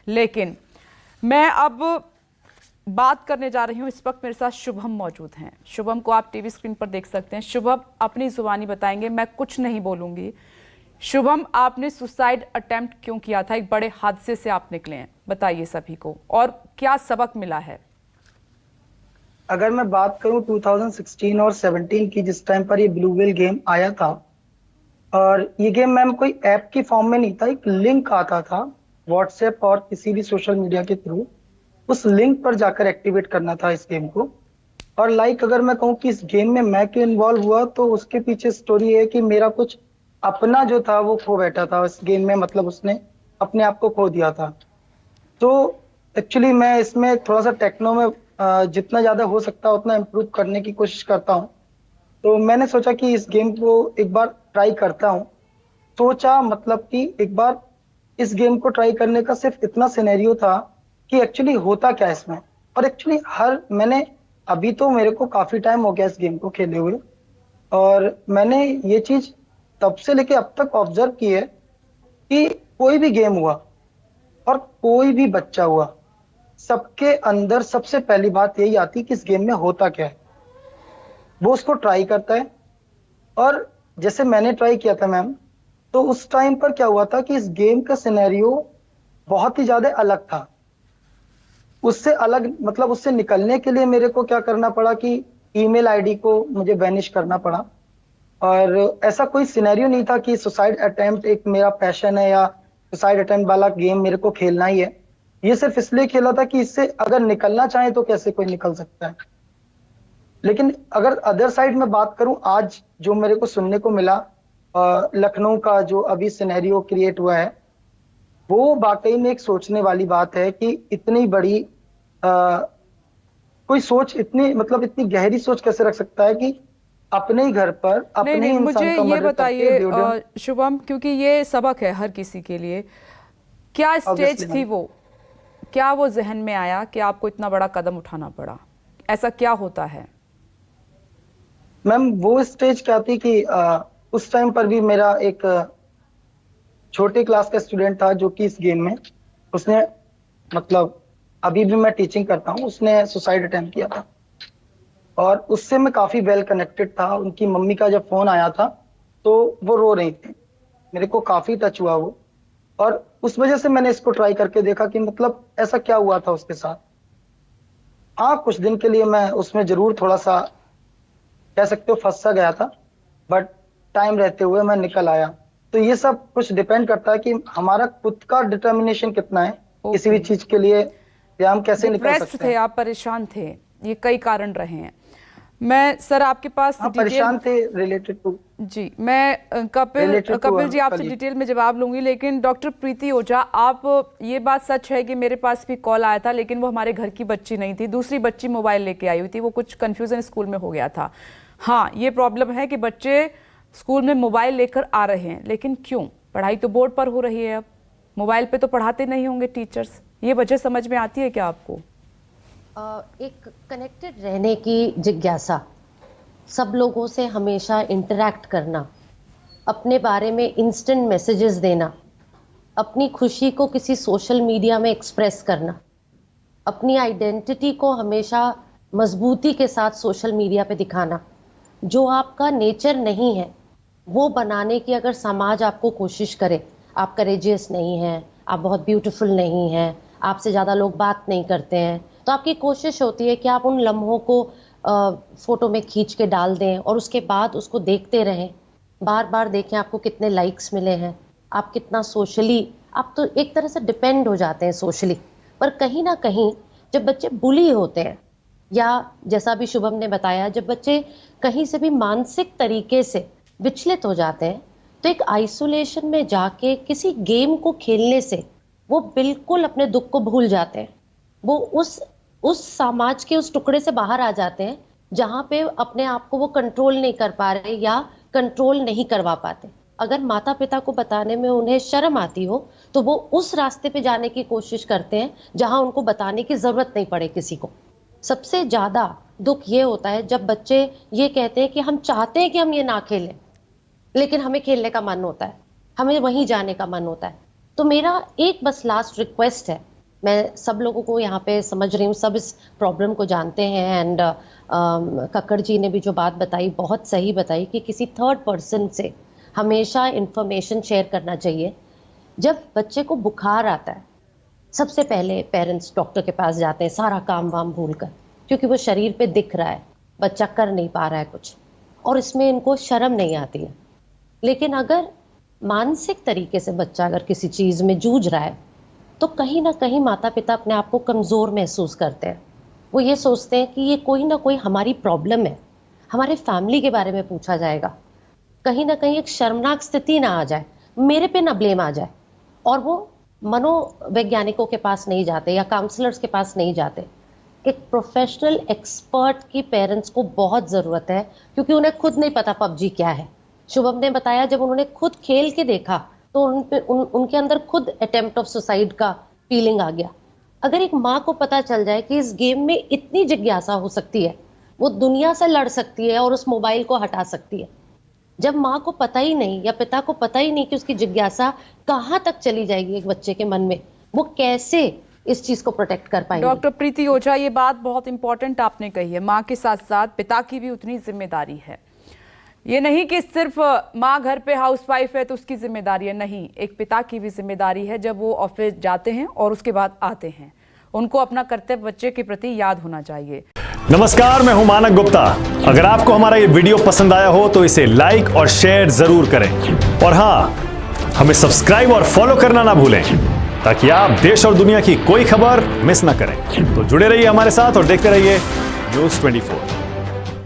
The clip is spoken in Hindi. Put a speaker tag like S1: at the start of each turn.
S1: लेकिन मैं अब बात करने जा रही हूँ। इस वक्त मेरे साथ शुभम मौजूद हैं। शुभम को आप टीवी स्क्रीन पर देख सकते हैं। शुभम अपनी जुबानी बताएंगे, मैं कुछ नहीं बोलूंगी। शुभम, आपने सुसाइड अटेम्प्ट क्यों किया था? एक बड़े हादसे से आप निकले हैं, बताइए सभी को, और क्या सबक मिला है?
S2: अगर मैं बात करूं 2016 और 17 की, जिस टाइम पर ये ब्लू व्हेल गेम आया था, और ये गेम मैम कोई ऐप की फॉर्म में नहीं था, एक लिंक आता था व्हाट्सएप और किसी भी सोशल मीडिया के थ्रू। उस लिंक पर जाकर एक्टिवेट करना था इस गेम को। और अगर मैं कहूँ कि इस गेम में मैं क्यों इन्वॉल्व हुआ, तो उसके पीछे स्टोरी है कि मेरा कुछ अपना जो था वो खो बैठा था इस गेम में, मतलब उसने अपने आप को खो दिया था। तो एक्चुअली मैं इसमें थोड़ा सा टेक्नो में जितना ज्यादा हो सकता है उतना इम्प्रूव करने की कोशिश करता हूँ। तो मैंने सोचा कि इस गेम को एक बार ट्राई करता हूँ। सोचा मतलब कि एक बार इस गेम को ट्राई करने का सिर्फ इतना सिनेरियो था कि एक्चुअली होता क्या है इसमें। और एक्चुअली मैंने अभी तो मेरे को काफी टाइम हो गया इस गेम को खेले हुए, और मैंने ये चीज तब से लेके अब तक ऑब्जर्व की है कि कोई भी गेम हुआ और कोई भी बच्चा हुआ, सबके अंदर सबसे पहली बात यही आती है कि इस गेम में होता क्या है। वो उसको ट्राई करता है। और जैसे मैंने ट्राई किया था मैम, तो उस टाइम पर क्या हुआ था कि इस गेम का सिनेरियो बहुत ही ज्यादा अलग था। उससे अलग मतलब उससे निकलने के लिए मेरे को क्या करना पड़ा कि ईमेल आईडी को मुझे बैनिश करना पड़ा। और ऐसा कोई सिनेरियो नहीं था कि सुसाइड अटेम्प्ट एक मेरा पैशन है या सुसाइड अटेम्प्ट वाला गेम मेरे को खेलना ही है। ये सिर्फ इसलिए खेला था कि इससे अगर निकलना चाहे तो कैसे कोई निकल सकता है। लेकिन अगर अदर साइड में बात करूं, आज जो मेरे को सुनने को मिला, लखनऊ का जो अभी सिनेरियो क्रिएट हुआ है, वो वाकई में एक सोचने वाली बात है कि इतनी बड़ी कोई सोच, इतनी मतलब इतनी गहरी सोच कैसे रख सकता है कि अपने ही घर पर
S1: नहीं
S2: अपने
S1: नहीं,
S2: ही इंसान
S1: मुझे
S2: का
S1: ये
S2: मर्डर करके
S1: बताइए
S2: वीडियो।
S1: शुभम, क्योंकि ये सबक है हर किसी के लिए। क्या
S2: ऑब्वियसली
S1: स्टेज थी
S2: मैम।
S1: वो? क्या वो जहन में आया कि आपको इतना बड़ा कदम उठाना पड़ा? ऐसा क्या होता है?
S2: मैम वो स्टेज क्या थी कि उस टाइम पर भी मेरा एक छोटे क्लास का स्टूडेंट था जो कि इस गेम में उसने मतलब अभी भी मैं टीचिंग करता हूँ, उसने सुसाइड अटेम्प्ट किया था। और उससे मैं काफी वेल कनेक्टेड था। उनकी मम्मी का जब फोन आया था तो वो रो रही थी, मेरे को काफी टच हुआ वो। और उस वजह से मैंने इसको ट्राई करके देखा कि मतलब ऐसा क्या हुआ था उसके साथ। हाँ, कुछ दिन के लिए मैं उसमें जरूर थोड़ा सा कह सकते हो फंस सा गया था, बट टाइम रहते हुए मैं निकल आया। तो ये सब कुछ डिपेंड करता है कि हमारा खुद का डिटर्मिनेशन कितना है किसी भी
S1: ओके।
S2: चीज के लिए, या हम कैसे निकल
S1: डिप्रेस्ड
S2: सकते
S1: थे
S2: हैं।
S1: आप, परेशान थे, ये कई कारण रहे हैं। मैं सर आपके पास
S2: हाँ,
S1: डिटेल,
S2: परेशान थे रिलेटेड टू
S1: जी मैं कपिल जी आपसे
S2: करिए।
S1: डिटेल में जवाब लूंगी, लेकिन डॉक्टर प्रीति ओझा, आप, ये बात सच है कि मेरे पास भी कॉल आया था, लेकिन वो हमारे घर की बच्ची नहीं थी, दूसरी बच्ची मोबाइल लेके आई हुई थी। वो कुछ कंफ्यूजन स्कूल में हो गया था। हाँ, ये प्रॉब्लम है कि बच्चे स्कूल में मोबाइल लेकर आ रहे हैं, लेकिन क्यों? पढ़ाई तो बोर्ड पर हो रही है, अब मोबाइल पे तो पढ़ाते नहीं होंगे टीचर्स। ये वजह समझ में आती है क्या आपको?
S3: एक कनेक्टेड रहने की जिज्ञासा, सब लोगों से हमेशा इंटरैक्ट करना, अपने बारे में इंस्टेंट मैसेजेस देना, अपनी खुशी को किसी सोशल मीडिया में एक्सप्रेस करना, अपनी आइडेंटिटी को हमेशा मजबूती के साथ सोशल मीडिया पे दिखाना, जो आपका नेचर नहीं है वो बनाने की अगर समाज आपको कोशिश करे, आप करेजियस नहीं हैं, आप बहुत ब्यूटीफुल नहीं हैं, आपसे ज़्यादा लोग बात नहीं करते हैं, तो आपकी कोशिश होती है कि आप उन लम्हों को फोटो में खींच के डाल दें और उसके बाद उसको देखते रहें, बार बार देखें आपको कितने लाइक्स मिले हैं, आप कितना सोशली, आप तो एक तरह से डिपेंड हो जाते हैं सोशली। पर कहीं ना कहीं जब बच्चे बुली होते हैं, या जैसा भी शुभम ने बताया, जब बच्चे कहीं से भी मानसिक तरीके से विचलित हो जाते हैं, तो एक आइसोलेशन में जाके किसी गेम को खेलने से वो बिल्कुल अपने दुख को भूल जाते हैं। वो उस समाज के उस टुकड़े से बाहर आ जाते हैं जहां पे अपने आप को वो कंट्रोल नहीं कर पा रहे या कंट्रोल नहीं करवा पाते। अगर माता पिता को बताने में उन्हें शर्म आती हो तो वो उस रास्ते पे जाने की कोशिश करते हैं जहां उनको बताने की जरूरत नहीं पड़े किसी को। सबसे ज्यादा दुख ये होता है जब बच्चे ये कहते हैं कि हम चाहते हैं कि हम ये ना खेलें, लेकिन हमें खेलने का मन होता है, हमें वहीं जाने का मन होता है। तो मेरा एक बस लास्ट रिक्वेस्ट है मैं सब लोगों को यहाँ पे समझ रही हूँ, सब इस प्रॉब्लम को जानते हैं। एंड कक्कड़ जी ने भी जो बात बताई बहुत सही बताई कि किसी थर्ड पर्सन से हमेशा इंफॉर्मेशन शेयर करना चाहिए। जब बच्चे को बुखार आता है, सबसे पहले पेरेंट्स डॉक्टर के पास जाते हैं सारा काम वाम भूल कर, क्योंकि वो शरीर पे दिख रहा है, बच्चा कर नहीं पा रहा है कुछ, और इसमें इनको शर्म नहीं आती है। लेकिन अगर मानसिक तरीके से बच्चा अगर किसी चीज़ में जूझ रहा है, तो कहीं ना कहीं माता पिता अपने आप को कमज़ोर महसूस करते हैं। वो ये सोचते हैं कि ये कोई ना कोई हमारी प्रॉब्लम है, हमारे फैमिली के बारे में पूछा जाएगा, कहीं ना कहीं एक शर्मनाक स्थिति ना आ जाए, मेरे पे ना ब्लेम आ जाए, और वो मनोवैज्ञानिकों के पास नहीं जाते या काउंसलर्स के पास नहीं जाते। एक प्रोफेशनल एक्सपर्ट की पेरेंट्स को बहुत ज़रूरत है, क्योंकि उन्हें खुद नहीं पता पबजी क्या है। शुभम ने बताया जब उन्होंने खुद खेल के देखा तो उनके अंदर खुद अटेम्प्ट ऑफ सुसाइड का फीलिंग आ गया। अगर एक माँ को पता चल जाए कि इस गेम में इतनी जिज्ञासा हो सकती है, वो दुनिया से लड़ सकती है और उस मोबाइल को हटा सकती है। जब माँ को पता ही नहीं या पिता को पता ही नहीं कि उसकी जिज्ञासा कहाँ तक चली जाएगी एक बच्चे के मन में, वो कैसे इस चीज को प्रोटेक्ट कर पाएंगे।
S1: डॉक्टर प्रीति ओझा, ये बात बहुत इंपॉर्टेंट आपने कही है। माँ के साथ साथ पिता की भी उतनी जिम्मेदारी है। ये नहीं कि सिर्फ माँ घर पे हाउसवाइफ है तो उसकी जिम्मेदारी है, नहीं, एक पिता की भी जिम्मेदारी है। जब वो ऑफिस जाते हैं और उसके बाद आते हैं, उनको अपना कर्तव्य बच्चे के प्रति याद होना चाहिए।
S4: नमस्कार, मैं हूं मानक गुप्ता। अगर आपको हमारा ये वीडियो पसंद आया हो तो इसे लाइक और शेयर जरूर करें, और हाँ, हमें सब्सक्राइब और फॉलो करना ना भूलें, ताकि आप देश और दुनिया की कोई खबर मिस ना करें। तो जुड़े रहिए हमारे साथ और देखते रहिए News 24।